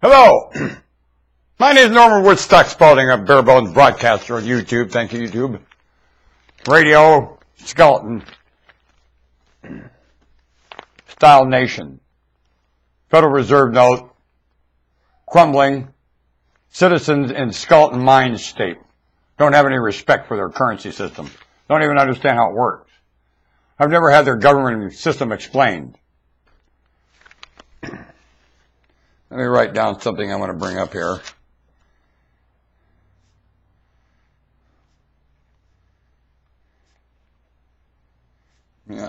Hello, my name is Norman Woodstock Spalding. I'm Bare Bones Broadcaster on YouTube. Thank you, YouTube. Radio, Skeleton, Style Nation, Federal Reserve Note, crumbling, citizens in skeleton mind state. Don't have any respect for their currency system. Don't even understand how it works. I've never had their government system explained. Let me write down something I want to bring up here. Yeah.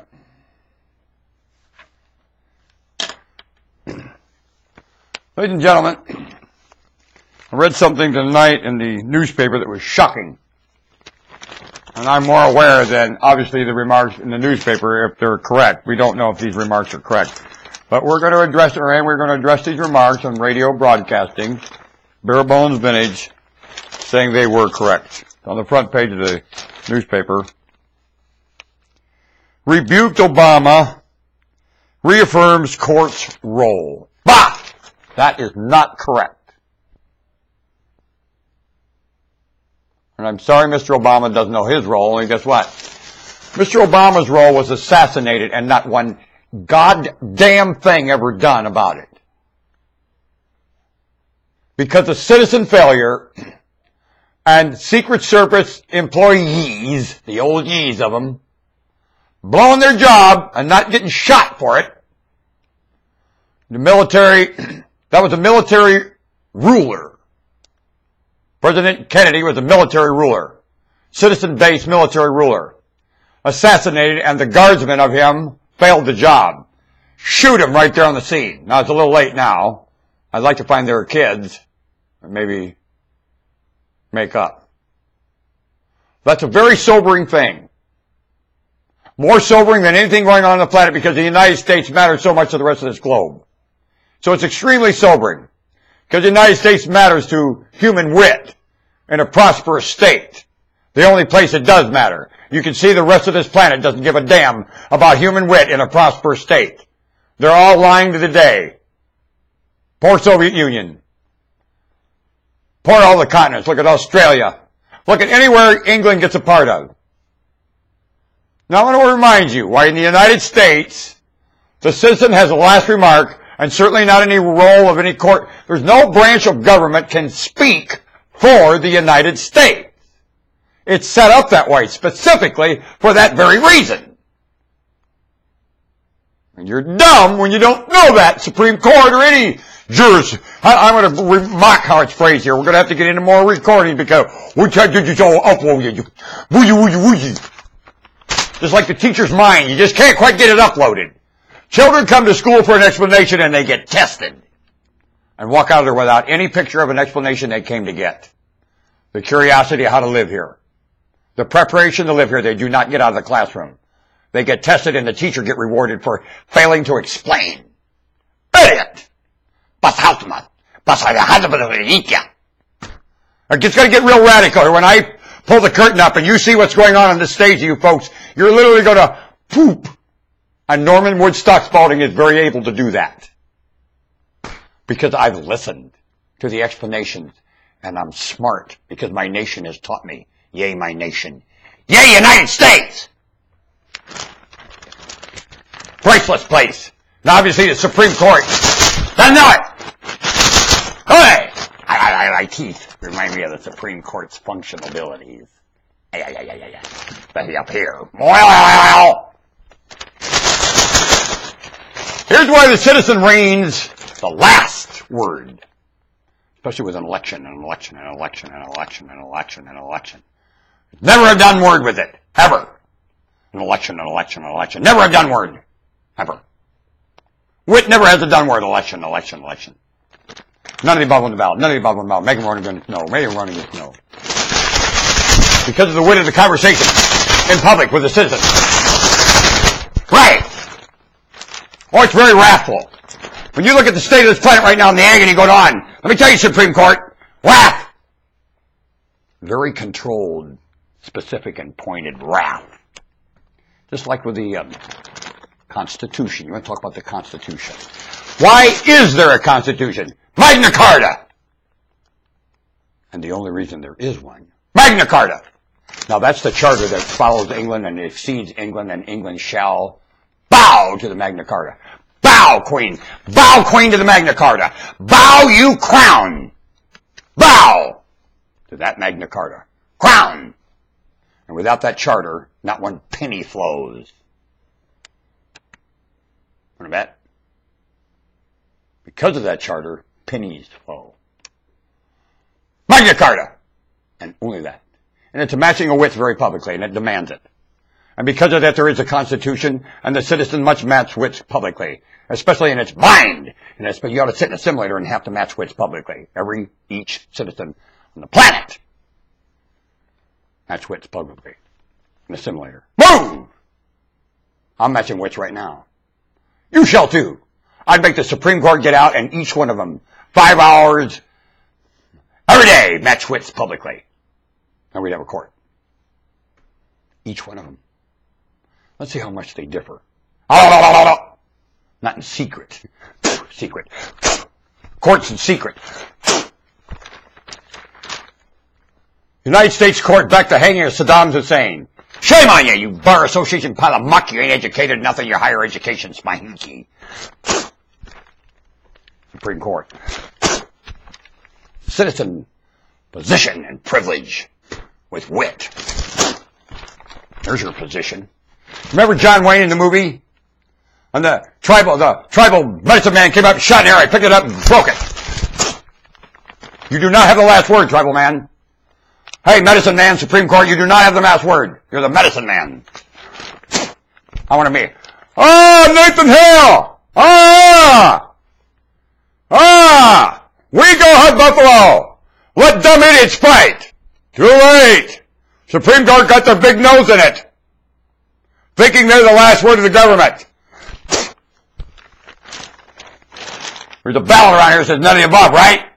Ladies and gentlemen, I read something tonight in the newspaper that was shocking. And I'm more aware than, obviously, the remarks in the newspaper, if they're correct. We don't know if these remarks are correct. But we're going to address it, and we're going to address these remarks on radio broadcasting, Bare Bones Vintage, saying they were correct. On the front page of the newspaper. Rebuked Obama, reaffirms court's role. Bah! That is not correct. And I'm sorry Mr. Obama doesn't know his role, and guess what? Mr. Obama's role was assassinated, and not one goddamn thing ever done about it. Because of citizen failure and Secret Service employees, the old yees of them, blowing their job and not getting shot for it. The military, that was a military ruler. President Kennedy was a military ruler. Citizen-based military ruler. Assassinated, and the guardsmen of him failed the job. Shoot him right there on the scene. Now, it's a little late now. I'd like to find their kids, or maybe make up. That's a very sobering thing. More sobering than anything going on the planet, because the United States matters so much to the rest of this globe. So it's extremely sobering, because the United States matters to human wit in a prosperous state. The only place it does matter. You can see the rest of this planet doesn't give a damn about human wit in a prosperous state. They're all lying to the day. Poor Soviet Union. Poor all the continents. Look at Australia. Look at anywhere England gets a part of. Now I want to remind you why in the United States the citizen has the last remark, and certainly not any role of any court. There's no branch of government can speak for the United States. It's set up that way specifically for that very reason. And you're dumb when you don't know that, Supreme Court or any jurors. I'm going to mock how it's phrased here. We're going to have to get into more recording because we can't do this all uploaded. Just like the teacher's mind, you just can't quite get it uploaded. Children come to school for an explanation and they get tested and walk out of there without any picture of an explanation they came to get. The curiosity of how to live here. The preparation to live here, they do not get out of the classroom. They get tested and the teacher get rewarded for failing to explain. Idiot! It's going to get real radical. When I pull the curtain up and you see what's going on this stage, you folks, you're literally going to poop. And Norman Woodstock Spalding is very able to do that. Because I've listened to the explanations, and I'm smart, because my nation has taught me. Yay, my nation. Yay, United States! Priceless place. Now, obviously, the Supreme Court doesn't know it. Hey! My teeth remind me of the Supreme Court's functional abilities. Especially up here. Here's why the citizen reigns the last word. Especially with an election, an election, an election, an election, an election, an election. Never a done word with it. Ever. An election, an election, an election. Never a done word. Ever. Wit never has a done word. Election, election, election. None of the above on the ballot. None of the above on the ballot. Make them run against no. Make them run against no. Because of the wit of the conversation in public with the citizen. Right. Oh, it's very wrathful. When you look at the state of this planet right now and the agony going on, let me tell you, Supreme Court, wrath. Very controlled, specific, and pointed wrath. Just like with the Constitution. You want to talk about the Constitution. Why is there a Constitution? Magna Carta. And the only reason there is one. Magna Carta. Now that's the charter that follows England and exceeds England, and England shall bow to the Magna Carta. Bow, Queen. Bow, Queen, to the Magna Carta. Bow, you crown. Bow to that Magna Carta. Crown. And without that charter, not one penny flows. Want to bet? Because of that charter, pennies flow. Magna Carta. And only that. And it's a matching of wits very publicly, and it demands it. And because of that, there is a Constitution, and the citizen must match wits publicly, especially in its mind. And you ought to sit in a simulator and have to match wits publicly. Each citizen on the planet match wits publicly in a simulator. Move! I'm matching wits right now. You shall too. I'd make the Supreme Court get out, and each one of them, 5 hours every day, match wits publicly. And we'd have a court. Each one of them. Let's see how much they differ. Not in secret. Secret. Courts in secret. United States Court back to hanging of Saddam Hussein. Shame on you, you Bar Association pile of muck. You ain't educated nothing. Your higher education's mahinki. Supreme Court. Citizen position and privilege with wit. There's your position. Remember John Wayne in the movie? And the tribal medicine man came up and shot an arrow. I picked it up and broke it. You do not have the last word, tribal man. Hey, medicine man, Supreme Court, you do not have the last word. You're the medicine man. I want to meet. Nathan Hale! We go hunt buffalo! Let dumb idiots fight! Too late! Supreme Court got their big nose in it. Thinking they're the last word of the government. There's a ballot around here that says none of the above, right?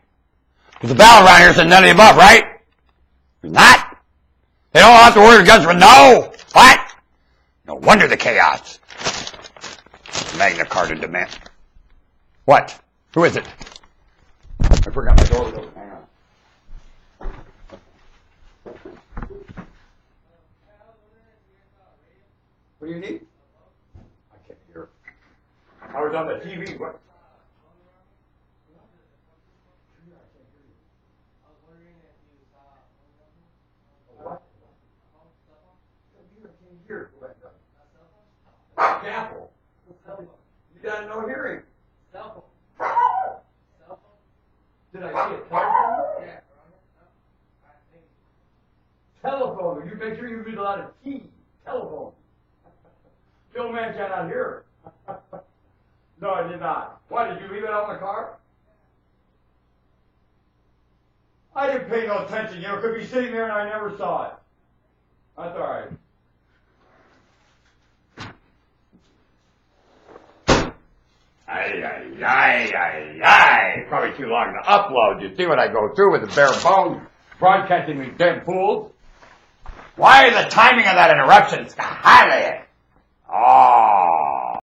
There's a ballot around here that says none of the above, right? There's not. They don't have the word of government. No. What? No wonder the chaos. Magna Carta demand. What? Who is it? I forgot my door was open. Hang on. What do you need? I can't hear. I was on the TV. What? What? Apple. You got no hearing. Cell phone. Did I see a telephone? Yeah. Telephone. You make sure you read a lot of T. Telephone. The old man cannot hear. No, I did not. Why, did you leave it out in the car? I didn't pay no attention. You know, it could be sitting there and I never saw it. That's all right. Probably too long to upload. You see what I go through with the bare bones broadcasting these damn fools? Why the timing of that interruption? Highly. Oh.